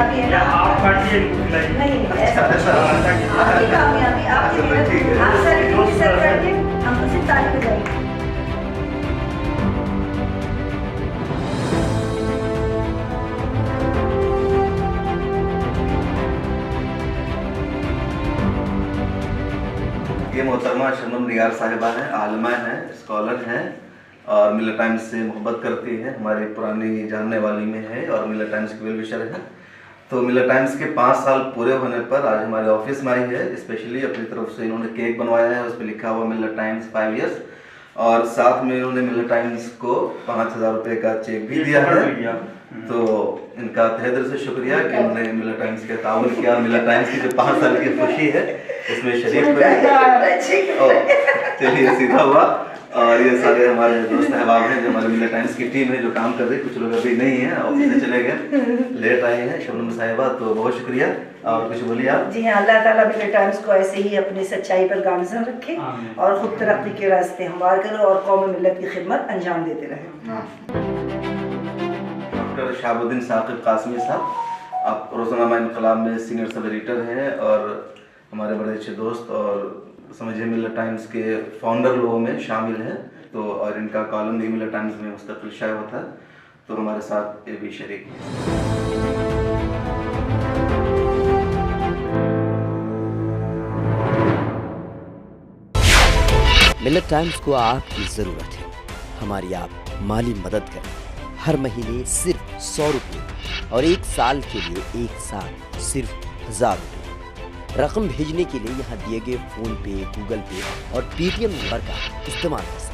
कामयाबी है ना, आप काटिए नहीं ऐसा आपकी कामयाबी, आपकी मेहनत, आप सेलिब्रेट सर करके हम तो सिर्फ ताली बजाएंगे। ये मोहतरमा शबनम निगार साहिबा हैं, आलिमा हैं, स्कॉलर हैं और मिलर टाइम्स से मोहब्बत करती हैं, हमारी पुरानी जानने वाली में है और मिलर टाइम्स की वेल विशर है। तो मिलर टाइम्स के 5 साल पूरे होने पर आज हमारे ऑफिस में आई है। स्पेशली अपनी तरफ से इन्होंने केक बनवाया है, उस पर लिखा हुआ मिलर टाइम्स 5 years और साथ में इन्होंने मिलर टाइम्स को 5,000 रुपये का चेक भी दिया है। तो इनका तहे दिल से शुक्रिया कि उन्होंने मिलर टाइम्स के ताउन किया। मिलर टाइम्स की जो 5 साल की खुशी है इसमें शरीक हुए। चलिए सीधा हुआ। और ये सारे हमारे दोस्त अहबाब हैं जो हमारे मिलर टाइम्स की टीम है जो काम कर रही है। कुछ लोग अभी नहीं है, ऑफिस से चले गए, लेट आए हैं। शबनम साहिबा तो बहुत शुक्रिया। और कुछ बोलिए आप। जी हाँ, अल्लाह ताला मिलर टाइम्स को ऐसे ही अपनी सच्चाई पर गामजन रखे और खुद तरक्की के रास्ते हमवार करे और कौम मिलत की खिदमत अंजाम देते रहे। डॉक्टर शहाबुद्दीन साकिब कासमी साहब, आप रोज़नामा इनकलाब में सीनियर सब एडिटर हैं और हमारे बड़े अच्छे दोस्त और समझिए मिलर टाइम्स के फाउंडर लोगों में शामिल हैं। तो और इनका कॉलम भी मिलर टाइम्स में मुस्तकिल शाया होता है। तो हमारे साथ ये भी शरीक हैं। मिलर टाइम्स को आपकी ज़रूरत है, हमारी आप माली मदद करें। हर महीने सिर्फ 100 रुपये और 1 साल के लिए 1 साल सिर्फ 1000 रुपये। रकम भेजने के लिए यहाँ दिए गए फ़ोन पे, गूगल पे और पेटीएम नंबर का इस्तेमाल कर सकते हैं।